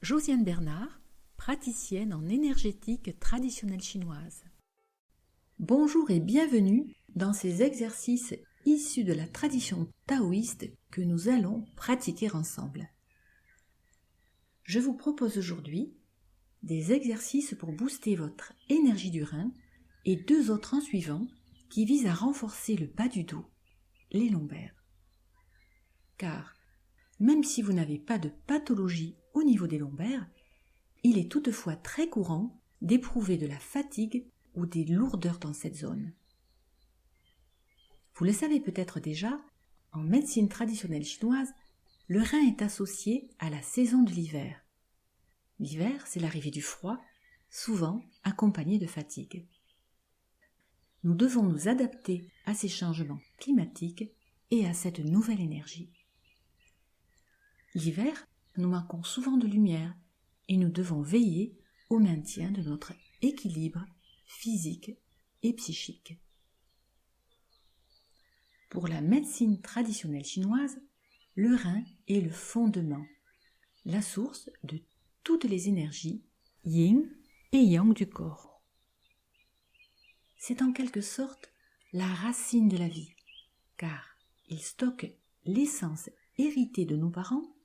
Josiane Bernard, praticienne en énergétique traditionnelle chinoise. Bonjour et bienvenue dans ces exercices issus de la tradition taoïste que nous allons pratiquer ensemble. Je vous propose aujourd'hui des exercices pour booster votre énergie du rein et deux autres en suivant qui visent à renforcer le bas du dos, les lombaires. Car même si vous n'avez pas de pathologie au niveau des lombaires, il est toutefois très courant d'éprouver de la fatigue ou des lourdeurs dans cette zone. Vous le savez peut-être déjà, en médecine traditionnelle chinoise, le rein est associé à la saison de l'hiver. L'hiver, c'est l'arrivée du froid, souvent accompagné de fatigue. Nous devons nous adapter à ces changements climatiques et à cette nouvelle énergie. L'hiver, nous manquons souvent de lumière et nous devons veiller au maintien de notre équilibre physique et psychique. Pour la médecine traditionnelle chinoise, le rein est le fondement, la source de toutes les énergies yin et yang du corps. C'est en quelque sorte la racine de la vie, car il stocke l'essence héritée de nos parents,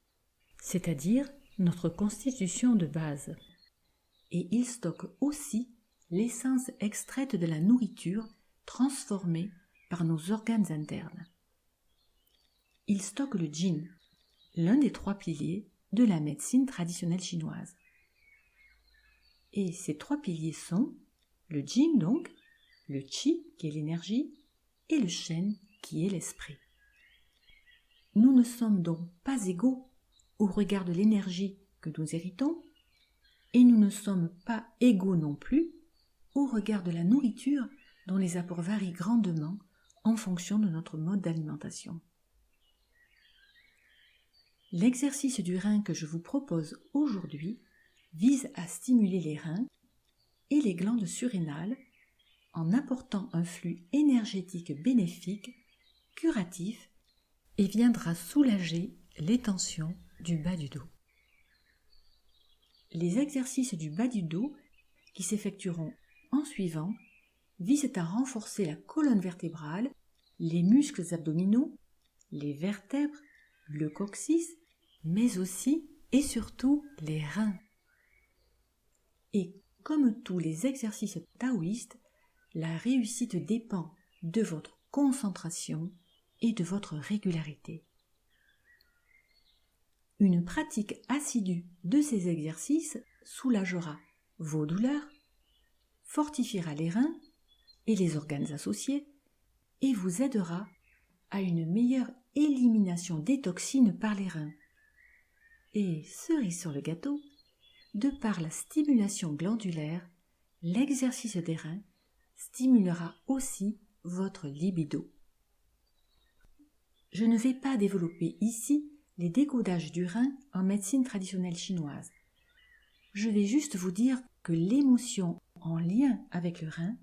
c'est-à-dire notre constitution de base. Et il stocke aussi l'essence extraite de la nourriture transformée par nos organes internes. Il stocke le jin, l'un des trois piliers de la médecine traditionnelle chinoise. Et ces trois piliers sont le jin donc, le qi qui est l'énergie et le shen qui est l'esprit. Nous ne sommes donc pas égaux au regard de l'énergie que nous héritons et nous ne sommes pas égaux non plus au regard de la nourriture dont les apports varient grandement en fonction de notre mode d'alimentation. L'exercice du rein que je vous propose aujourd'hui vise à stimuler les reins et les glandes surrénales en apportant un flux énergétique bénéfique, curatif et viendra soulager les tensions du bas du dos. Les exercices du bas du dos qui s'effectueront en suivant visent à renforcer la colonne vertébrale, les muscles abdominaux, les vertèbres, le coccyx, mais aussi et surtout les reins. Et comme tous les exercices taoïstes, la réussite dépend de votre concentration et de votre régularité. Une pratique assidue de ces exercices soulagera vos douleurs, fortifiera les reins et les organes associés et vous aidera à une meilleure élimination des toxines par les reins. Et cerise sur le gâteau, de par la stimulation glandulaire, l'exercice des reins stimulera aussi votre libido. Je ne vais pas développer ici les décodages du rein en médecine traditionnelle chinoise. Je vais juste vous dire que l'émotion en lien avec le rein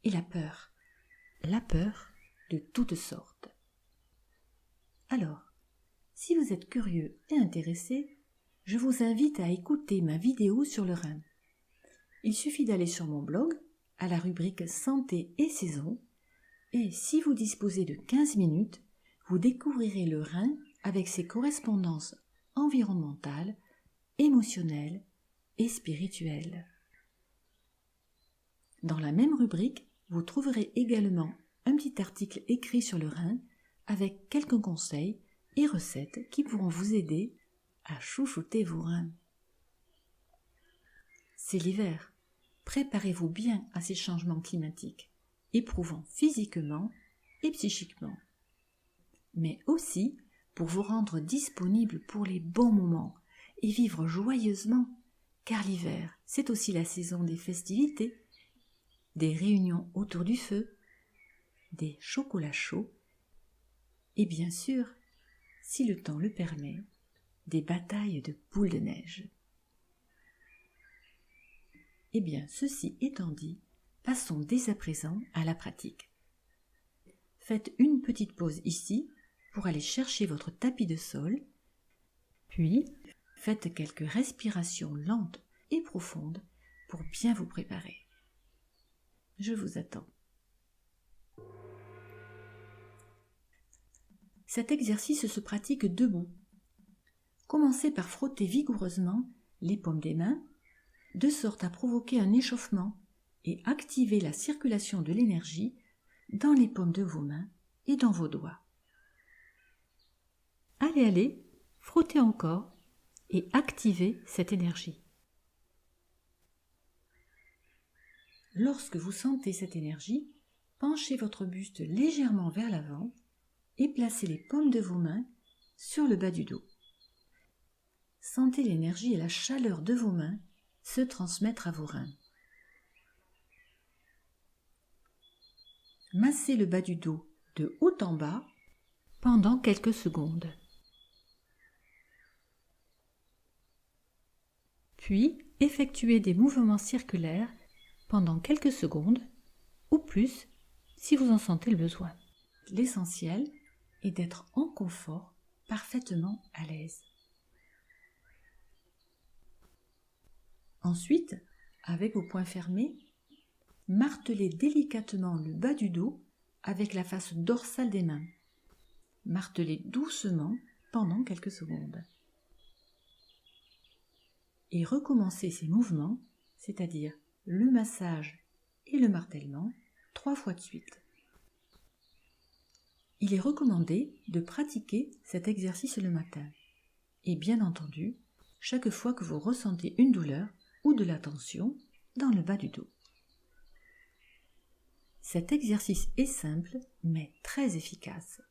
est la peur de toutes sortes. Alors, si vous êtes curieux et intéressé, je vous invite à écouter ma vidéo sur le rein. Il suffit d'aller sur mon blog, à la rubrique Santé et saison, et si vous disposez de 15 minutes, vous découvrirez le rein avec ses correspondances environnementales, émotionnelles et spirituelles. Dans la même rubrique, vous trouverez également un petit article écrit sur le rein avec quelques conseils et recettes qui pourront vous aider à chouchouter vos reins. C'est l'hiver. Préparez-vous bien à ces changements climatiques, éprouvant physiquement et psychiquement. Mais aussi pour vous rendre disponible pour les bons moments et vivre joyeusement, car l'hiver, c'est aussi la saison des festivités, des réunions autour du feu, des chocolats chauds et bien sûr, si le temps le permet, des batailles de boules de neige. Eh bien, ceci étant dit, passons dès à présent à la pratique. Faites une petite pause ici pour aller chercher votre tapis de sol, puis faites quelques respirations lentes et profondes pour bien vous préparer. Je vous attends. Cet exercice se pratique debout. Commencez par frotter vigoureusement les paumes des mains, de sorte à provoquer un échauffement et activer la circulation de l'énergie dans les paumes de vos mains et dans vos doigts. Allez, frottez encore et activez cette énergie. Lorsque vous sentez cette énergie, penchez votre buste légèrement vers l'avant et placez les paumes de vos mains sur le bas du dos. Sentez l'énergie et la chaleur de vos mains se transmettre à vos reins. Massez le bas du dos de haut en bas pendant quelques secondes. Puis, effectuez des mouvements circulaires pendant quelques secondes ou plus si vous en sentez le besoin. L'essentiel est d'être en confort, parfaitement à l'aise. Ensuite, avec vos poings fermés, martelez délicatement le bas du dos avec la face dorsale des mains. Martelez doucement pendant quelques secondes. Et recommencez ces mouvements, c'est-à-dire le massage et le martèlement, 3 fois de suite. Il est recommandé de pratiquer cet exercice le matin. Et bien entendu, chaque fois que vous ressentez une douleur ou de la tension dans le bas du dos. Cet exercice est simple, mais très efficace.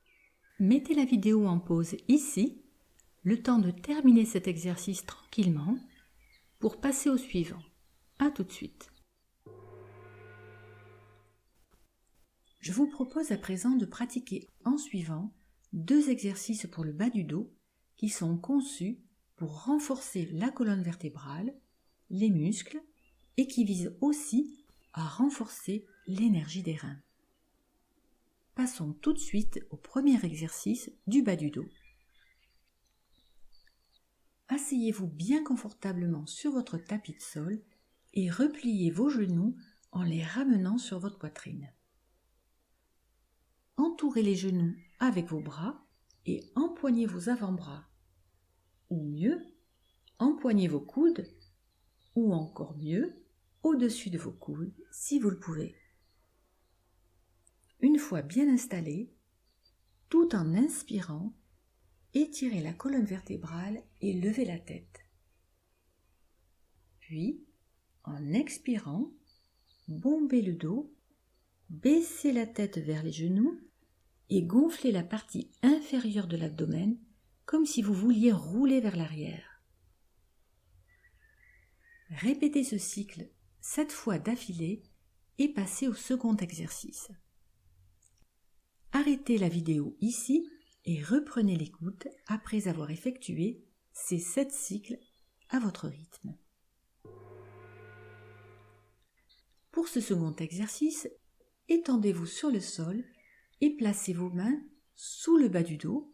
Mettez la vidéo en pause ici, le temps de terminer cet exercice tranquillement, pour passer au suivant. À tout de suite. Je vous propose à présent de pratiquer en suivant 2 exercices pour le bas du dos qui sont conçus pour renforcer la colonne vertébrale, les muscles et qui visent aussi à renforcer l'énergie des reins. Passons tout de suite au premier exercice du bas du dos. Asseyez-vous bien confortablement sur votre tapis de sol et repliez vos genoux en les ramenant sur votre poitrine. Entourez les genoux avec vos bras et empoignez vos avant-bras. Ou mieux, empoignez vos coudes ou encore mieux, au-dessus de vos coudes si vous le pouvez. Une fois bien installé, tout en inspirant, étirez la colonne vertébrale et levez la tête. Puis, en expirant, bombez le dos, baissez la tête vers les genoux et gonflez la partie inférieure de l'abdomen comme si vous vouliez rouler vers l'arrière. Répétez ce cycle 7 fois d'affilée et passez au second exercice. Arrêtez la vidéo ici et reprenez l'écoute après avoir effectué ces 7 cycles à votre rythme. Pour ce second exercice, étendez-vous sur le sol et placez vos mains sous le bas du dos,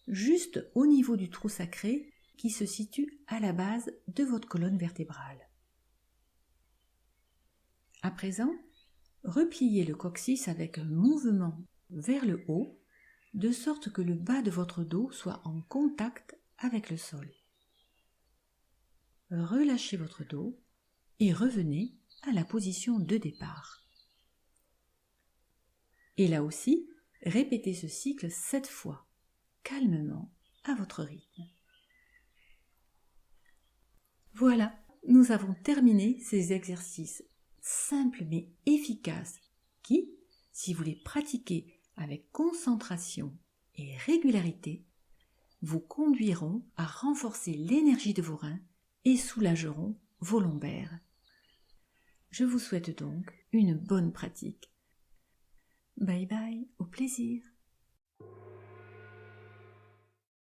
juste au niveau du trou sacré qui se situe à la base de votre colonne vertébrale. À présent, repliez le coccyx avec un mouvement vers le haut, de sorte que le bas de votre dos soit en contact avec le sol. Relâchez votre dos et revenez à la position de départ. Et là aussi, répétez ce cycle 7 fois, calmement, à votre rythme. Voilà, nous avons terminé ces exercices simples mais efficaces qui, si vous les pratiquez avec concentration et régularité, vous conduiront à renforcer l'énergie de vos reins et soulageront vos lombaires. Je vous souhaite donc une bonne pratique. Bye bye, au plaisir.